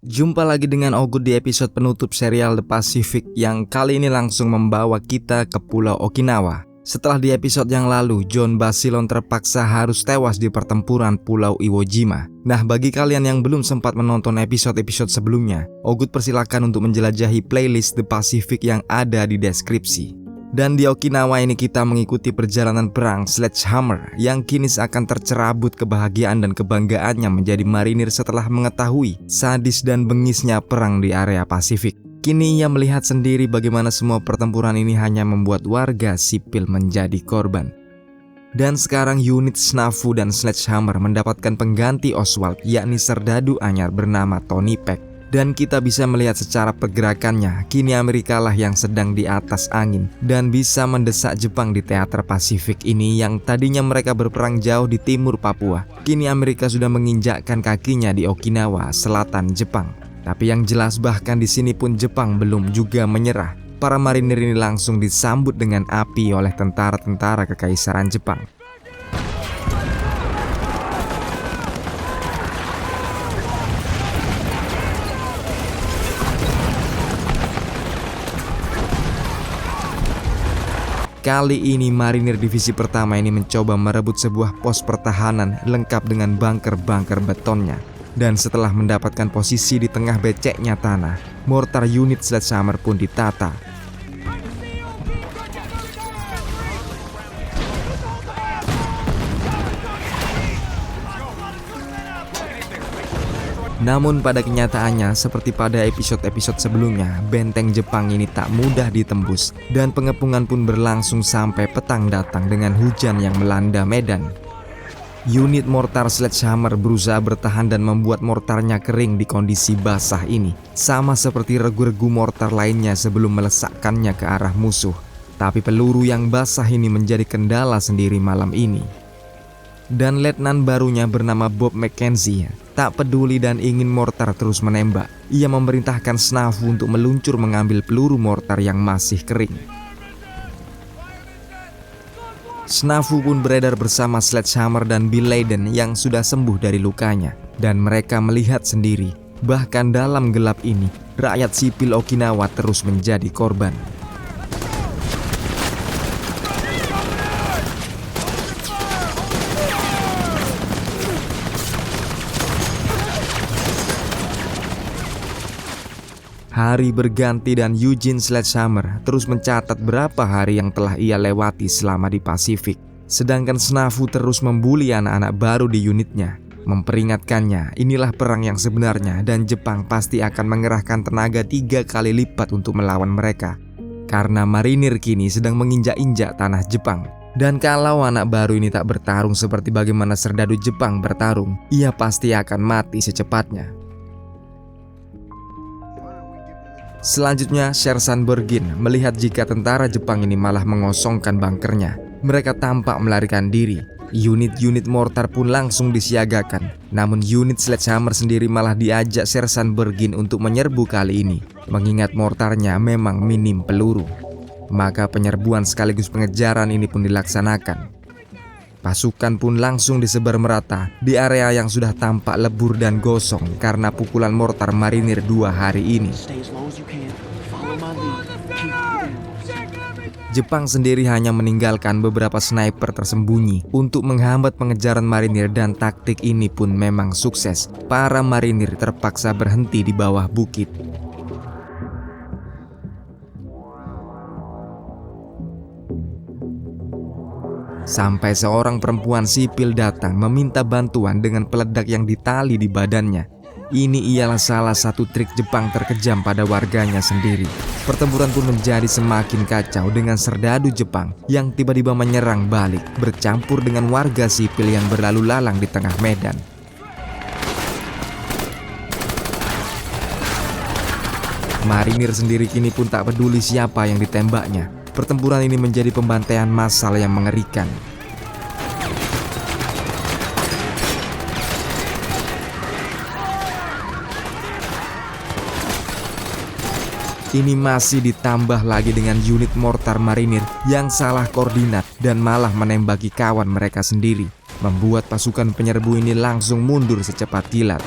Jumpa lagi dengan Ogut di episode penutup serial The Pacific yang kali ini langsung membawa kita ke Pulau Okinawa. Setelah di episode yang lalu, John Basilon terpaksa harus tewas di pertempuran Pulau Iwo Jima. Nah, bagi kalian yang belum sempat menonton episode-episode sebelumnya, Ogut persilakan untuk menjelajahi playlist The Pacific yang ada di deskripsi. Dan di Okinawa ini kita mengikuti perjalanan perang Sledgehammer yang kini seakan tercerabut kebahagiaan dan kebanggaannya menjadi marinir setelah mengetahui sadis dan bengisnya perang di area Pasifik. Kini ia melihat sendiri bagaimana semua pertempuran ini hanya membuat warga sipil menjadi korban. Dan sekarang unit Snafu dan Sledgehammer mendapatkan pengganti Oswald, yakni serdadu anyar bernama Tony Peck. Dan kita bisa melihat secara pergerakannya, kini Amerika lah yang sedang di atas angin dan bisa mendesak Jepang di teater Pasifik ini yang tadinya mereka berperang jauh di timur Papua. Kini Amerika sudah menginjakkan kakinya di Okinawa, selatan Jepang. Tapi yang jelas bahkan di sini pun Jepang belum juga menyerah. Para marinir ini langsung disambut dengan api oleh tentara-tentara Kekaisaran Jepang. Kali ini marinir divisi pertama ini mencoba merebut sebuah pos pertahanan lengkap dengan bunker-bunker betonnya. Dan setelah mendapatkan posisi di tengah beceknya tanah, mortar unit Sledgehammer pun ditata. Namun pada kenyataannya, seperti pada episode-episode sebelumnya, benteng Jepang ini tak mudah ditembus dan pengepungan pun berlangsung sampai petang datang dengan hujan yang melanda medan. Unit mortar Sledgehammer berusaha bertahan dan membuat mortarnya kering di kondisi basah ini, sama seperti regu-regu mortar lainnya sebelum melesakkannya ke arah musuh. Tapi peluru yang basah ini menjadi kendala sendiri malam ini. Dan letnan barunya bernama Bob McKenzie tak peduli dan ingin mortar terus menembak. Ia memerintahkan Snafu untuk meluncur mengambil peluru mortar yang masih kering. Snafu pun beredar bersama Sledgehammer dan Bill Layden yang sudah sembuh dari lukanya. Dan mereka melihat sendiri, bahkan dalam gelap ini, rakyat sipil Okinawa terus menjadi korban. Hari berganti dan Eugene Sledgehammer terus mencatat berapa hari yang telah ia lewati selama di Pasifik. Sedangkan Snafu terus membuli anak-anak baru di unitnya, memperingatkannya inilah perang yang sebenarnya dan Jepang pasti akan mengerahkan tenaga 3 kali lipat untuk melawan mereka. Karena marinir kini sedang menginjak-injak tanah Jepang. Dan kalau anak baru ini tak bertarung seperti bagaimana serdadu Jepang bertarung, ia pasti akan mati secepatnya. Selanjutnya, Sersan Bergin melihat jika tentara Jepang ini malah mengosongkan bunkernya. Mereka tampak melarikan diri. Unit-unit mortar pun langsung disiagakan. Namun unit Sledgehammer sendiri malah diajak Sersan Bergin untuk menyerbu kali ini, mengingat mortarnya memang minim peluru. Maka penyerbuan sekaligus pengejaran ini pun dilaksanakan. Pasukan pun langsung disebar merata di area yang sudah tampak lebur dan gosong karena pukulan mortar marinir 2 hari ini. Jepang sendiri hanya meninggalkan beberapa sniper tersembunyi untuk menghambat pengejaran marinir dan taktik ini pun memang sukses. Para marinir terpaksa berhenti di bawah bukit. Sampai seorang perempuan sipil datang meminta bantuan dengan peledak yang ditali di badannya. Ini ialah salah satu trik Jepang terkejam pada warganya sendiri. Pertempuran pun menjadi semakin kacau dengan serdadu Jepang yang tiba-tiba menyerang balik, bercampur dengan warga sipil yang berlalu lalang di tengah medan. Marinir sendiri kini pun tak peduli siapa yang ditembaknya. Pertempuran ini menjadi pembantaian massal yang mengerikan. Ini masih ditambah lagi dengan unit mortar marinir yang salah koordinat dan malah menembaki kawan mereka sendiri, membuat pasukan penyerbu ini langsung mundur secepat kilat.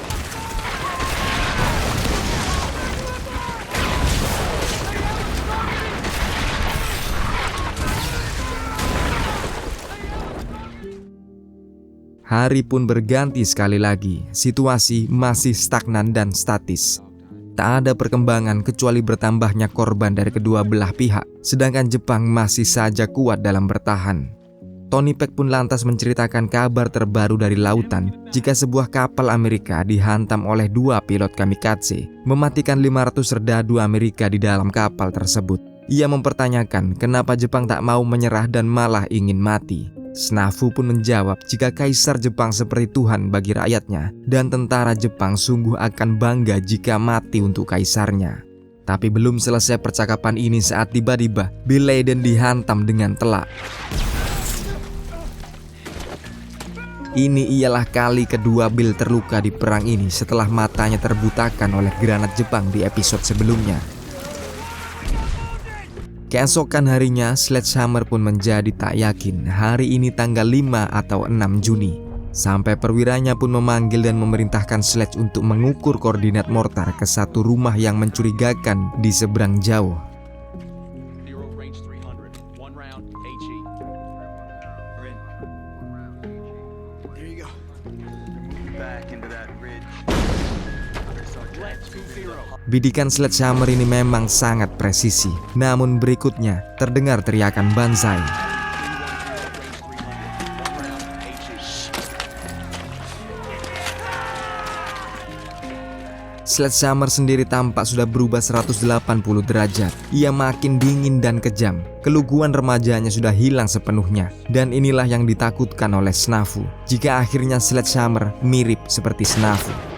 Hari pun berganti sekali lagi, situasi masih stagnan dan statis. Tak ada perkembangan kecuali bertambahnya korban dari kedua belah pihak, sedangkan Jepang masih saja kuat dalam bertahan. Tony Peck pun lantas menceritakan kabar terbaru dari lautan jika sebuah kapal Amerika dihantam oleh 2 pilot kamikaze, mematikan 500 serdadu Amerika di dalam kapal tersebut. Ia mempertanyakan kenapa Jepang tak mau menyerah dan malah ingin mati. Snafu pun menjawab jika Kaisar Jepang seperti Tuhan bagi rakyatnya dan tentara Jepang sungguh akan bangga jika mati untuk kaisarnya. Tapi belum selesai percakapan ini saat tiba-tiba Bill Leiden dihantam dengan telak. Ini ialah kali kedua Bill terluka di perang ini setelah matanya terbutakan oleh granat Jepang di episode sebelumnya. Keesokan harinya, Sledgehammer pun menjadi tak yakin hari ini tanggal 5 atau 6 Juni. Sampai perwiranya pun memanggil dan memerintahkan Sledge untuk mengukur koordinat mortar ke satu rumah yang mencurigakan di seberang jauh. Bidikan Sledgehammer ini memang sangat presisi. Namun berikutnya terdengar teriakan banzai. Sledgehammer sendiri tampak sudah berubah 180 derajat. Ia makin dingin dan kejam. Keluguan remajanya sudah hilang sepenuhnya. Dan inilah yang ditakutkan oleh Snafu, jika akhirnya Sledgehammer mirip seperti Snafu.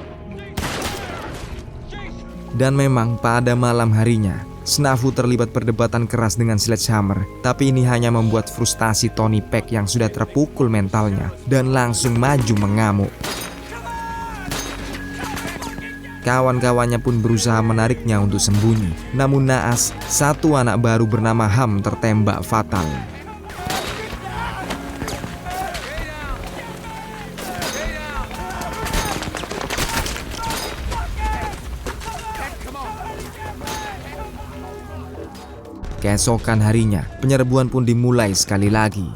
Dan memang pada malam harinya, Snafu terlibat perdebatan keras dengan Sledgehammer. Tapi ini hanya membuat frustasi Tony Peck yang sudah terpukul mentalnya dan langsung maju mengamuk. Kawan-kawannya pun berusaha menariknya untuk sembunyi. Namun naas, satu anak baru bernama Ham tertembak fatal. Keesokan harinya, penyerbuan pun dimulai sekali lagi.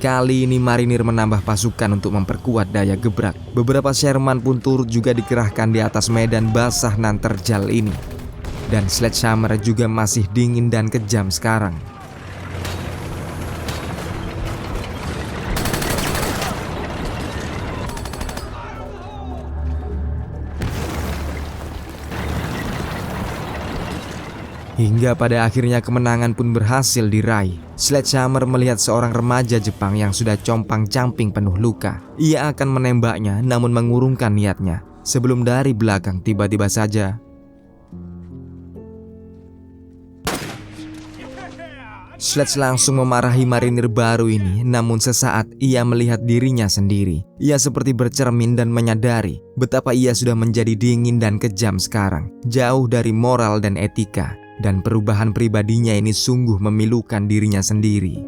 Kali ini marinir menambah pasukan untuk memperkuat daya gebrak. Beberapa Sherman pun turut juga dikerahkan di atas medan basah nan terjal ini. Dan Sledgehammer juga masih dingin dan kejam sekarang. Hingga pada akhirnya kemenangan pun berhasil diraih. Sledgehammer melihat seorang remaja Jepang yang sudah compang-camping penuh luka. Ia akan menembaknya namun mengurungkan niatnya. Sebelum dari belakang tiba-tiba saja Sledge langsung memarahi marinir baru ini. Namun sesaat ia melihat dirinya sendiri. Ia seperti bercermin dan menyadari betapa ia sudah menjadi dingin dan kejam sekarang, jauh dari moral dan etika. Dan perubahan pribadinya ini sungguh memilukan dirinya sendiri.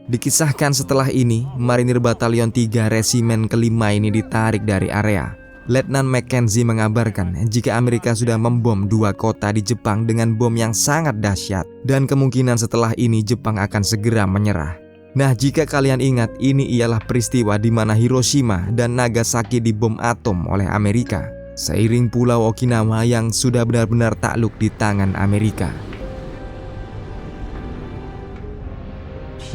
Dikisahkan setelah ini, marinir batalion 3 resimen kelima ini ditarik dari area. Letnan Mackenzie mengabarkan jika Amerika sudah membom 2 kota di Jepang dengan bom yang sangat dahsyat. Dan kemungkinan setelah ini Jepang akan segera menyerah. Nah, jika kalian ingat, ini ialah peristiwa di mana Hiroshima dan Nagasaki dibom atom oleh Amerika. Seiring pulau Okinawa yang sudah benar-benar takluk di tangan Amerika.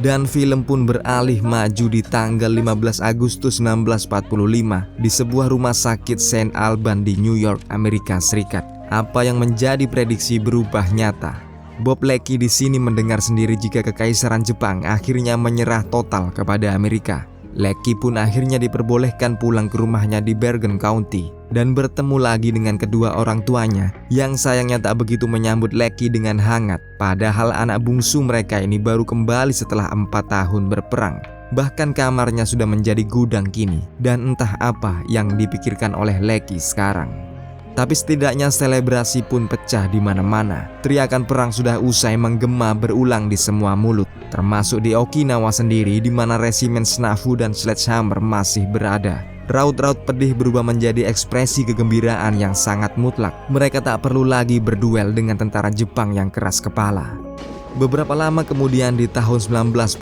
Dan film pun beralih maju di tanggal 15 Agustus 1945 di sebuah rumah sakit St. Alban di New York, Amerika Serikat. Apa yang menjadi prediksi berubah nyata. Bob Leckie di sini mendengar sendiri jika kekaisaran Jepang akhirnya menyerah total kepada Amerika. Leckie pun akhirnya diperbolehkan pulang ke rumahnya di Bergen County dan bertemu lagi dengan kedua orang tuanya yang sayangnya tak begitu menyambut Leckie dengan hangat. Padahal anak bungsu mereka ini baru kembali setelah 4 tahun berperang. Bahkan kamarnya sudah menjadi gudang kini dan entah apa yang dipikirkan oleh Leckie sekarang. Tapi setidaknya selebrasi pun pecah di mana-mana. Teriakan perang sudah usai menggema berulang di semua mulut, termasuk di Okinawa sendiri di mana resimen Snafu dan Sledgehammer masih berada. Raut-raut pedih berubah menjadi ekspresi kegembiraan yang sangat mutlak. Mereka tak perlu lagi berduel dengan tentara Jepang yang keras kepala. Beberapa lama kemudian di tahun 1946,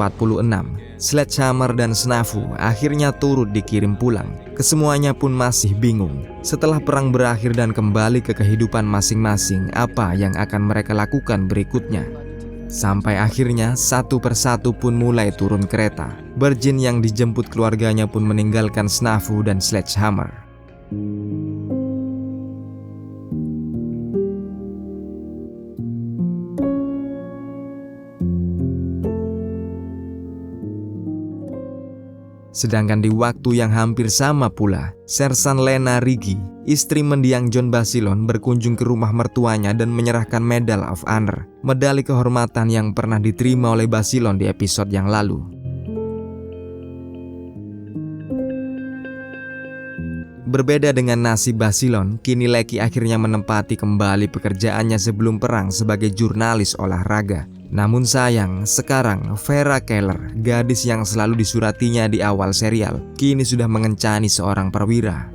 Sledgehammer dan Snafu akhirnya turut dikirim pulang. Kesemuanya pun masih bingung. Setelah perang berakhir dan kembali ke kehidupan masing-masing, apa yang akan mereka lakukan berikutnya? Sampai akhirnya satu persatu pun mulai turun kereta. Bergin yang dijemput keluarganya pun meninggalkan Snafu dan Sledgehammer. Sedangkan di waktu yang hampir sama pula, Sersan Lena Rigi, istri mendiang John Basilone, berkunjung ke rumah mertuanya dan menyerahkan Medal of Honor, medali kehormatan yang pernah diterima oleh Basilone di episode yang lalu. Berbeda dengan nasib Basilone, kini Lecky akhirnya menempati kembali pekerjaannya sebelum perang sebagai jurnalis olahraga. Namun sayang, sekarang Vera Keller, gadis yang selalu disuratinya di awal serial, kini sudah mengencani seorang perwira.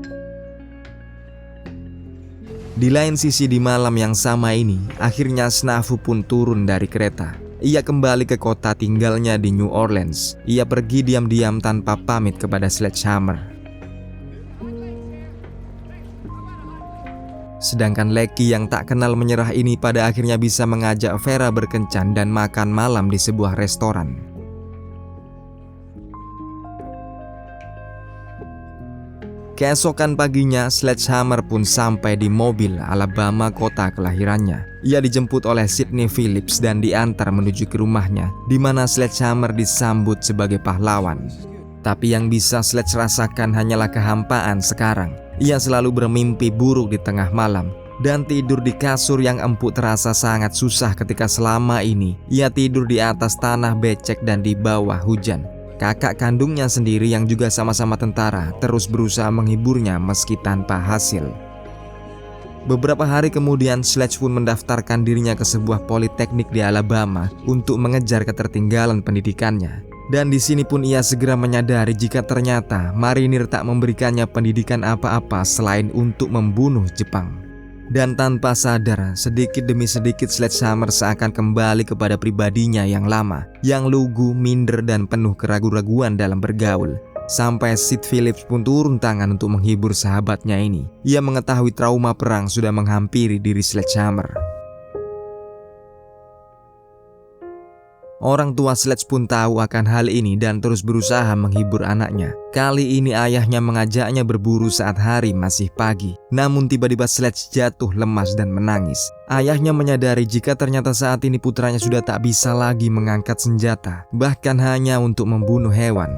Di lain sisi di malam yang sama ini, akhirnya Snafu pun turun dari kereta. Ia kembali ke kota tinggalnya di New Orleans. Ia pergi diam-diam tanpa pamit kepada Sledgehammer. Sedangkan Lecky yang tak kenal menyerah ini pada akhirnya bisa mengajak Vera berkencan dan makan malam di sebuah restoran. Keesokan paginya, Sledgehammer pun sampai di Mobile, Alabama, kota kelahirannya. Ia dijemput oleh Sidney Phillips dan diantar menuju ke rumahnya, di mana Sledgehammer disambut sebagai pahlawan. Tapi yang bisa Sledge rasakan hanyalah kehampaan sekarang. Ia selalu bermimpi buruk di tengah malam dan tidur di kasur yang empuk terasa sangat susah ketika selama ini ia tidur di atas tanah becek dan di bawah hujan. Kakak kandungnya sendiri yang juga sama-sama tentara terus berusaha menghiburnya meski tanpa hasil. Beberapa hari kemudian Sledge pun mendaftarkan dirinya ke sebuah politeknik di Alabama untuk mengejar ketertinggalan pendidikannya. Dan di sini pun ia segera menyadari jika ternyata marinir tak memberikannya pendidikan apa-apa selain untuk membunuh Jepang. Dan tanpa sadar, sedikit demi sedikit Sledgehammer seakan kembali kepada pribadinya yang lama, yang lugu, minder dan penuh keraguan-raguan dalam bergaul. Sampai Sid Phillips pun turun tangan untuk menghibur sahabatnya ini. Ia mengetahui trauma perang sudah menghampiri diri Sledgehammer. Orang tua Sledge pun tahu akan hal ini dan terus berusaha menghibur anaknya. Kali ini ayahnya mengajaknya berburu saat hari masih pagi. Namun tiba-tiba Sledge jatuh lemas dan menangis. Ayahnya menyadari jika ternyata saat ini putranya sudah tak bisa lagi mengangkat senjata, bahkan hanya untuk membunuh hewan.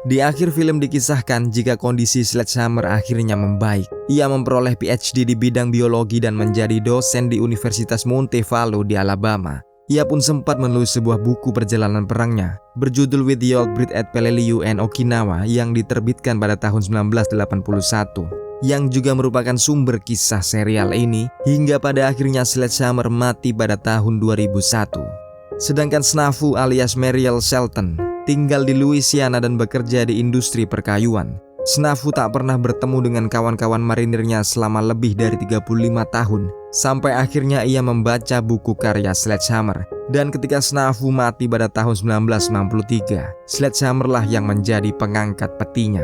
Di akhir film dikisahkan jika kondisi Sledgehammer akhirnya membaik. Ia memperoleh PhD di bidang biologi dan menjadi dosen di Universitas Montevallo di Alabama. Ia pun sempat menulis sebuah buku perjalanan perangnya berjudul With the Old Breed at Peleliu and Okinawa yang diterbitkan pada tahun 1981, yang juga merupakan sumber kisah serial ini hingga pada akhirnya Sledgehammer mati pada tahun 2001. Sedangkan Snafu alias Mariel Shelton tinggal di Louisiana dan bekerja di industri perkayuan. Snafu tak pernah bertemu dengan kawan-kawan marinirnya selama lebih dari 35 tahun, sampai akhirnya ia membaca buku karya Sledgehammer. Dan ketika Snafu mati pada tahun 1993, Sledgehammer lah yang menjadi pengangkat petinya.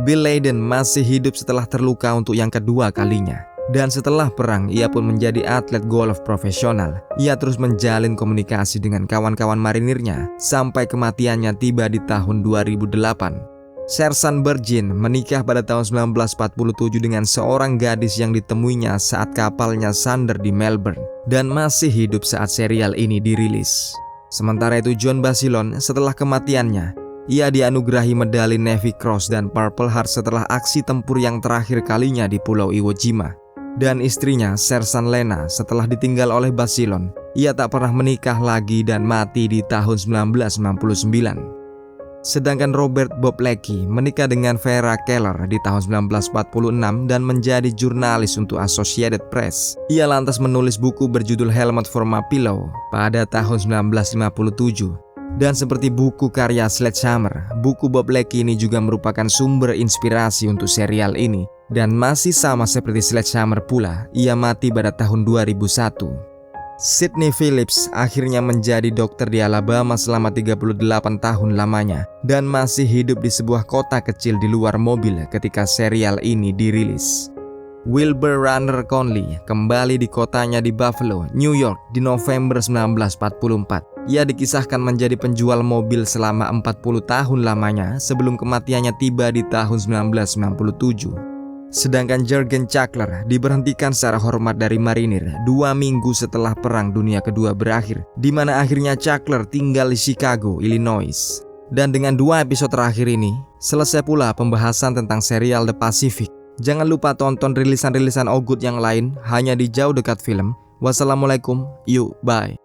Bill Layden masih hidup setelah terluka untuk yang kedua kalinya. Dan setelah perang, ia pun menjadi atlet golf profesional. Ia terus menjalin komunikasi dengan kawan-kawan marinirnya sampai kematiannya tiba di tahun 2008. Sersan Bergin menikah pada tahun 1947 dengan seorang gadis yang ditemuinya saat kapalnya sandar di Melbourne dan masih hidup saat serial ini dirilis. Sementara itu John Basilone setelah kematiannya, ia dianugerahi medali Navy Cross dan Purple Heart setelah aksi tempur yang terakhir kalinya di Pulau Iwo Jima. Dan istrinya Sersan Lena setelah ditinggal oleh Basilone, ia tak pernah menikah lagi dan mati di tahun 1999. Sedangkan Robert Bob Lecky menikah dengan Vera Keller di tahun 1946 dan menjadi jurnalis untuk Associated Press. Ia lantas menulis buku berjudul Helmet for My Pillow pada tahun 1957. Dan seperti buku karya Sledgehammer, buku Bob Lecky ini juga merupakan sumber inspirasi untuk serial ini. Dan masih sama seperti Sledgehammer pula, ia mati pada tahun 2001. Sidney Phillips akhirnya menjadi dokter di Alabama selama 38 tahun lamanya dan masih hidup di sebuah kota kecil di luar mobil ketika serial ini dirilis. Wilbur Runner Conley kembali di kotanya di Buffalo, New York di November 1944. Ia dikisahkan menjadi penjual mobil selama 40 tahun lamanya sebelum kematiannya tiba di tahun 1997. Sedangkan Jurgen Chackler diberhentikan secara hormat dari marinir 2 minggu setelah Perang Dunia Kedua berakhir, di mana akhirnya Chackler tinggal di Chicago, Illinois. Dan dengan 2 episode terakhir ini, selesai pula pembahasan tentang serial The Pacific. Jangan lupa tonton rilisan-rilisan Ogut yang lain hanya di Jauh Dekat Film. Wassalamualaikum, yuk, bye.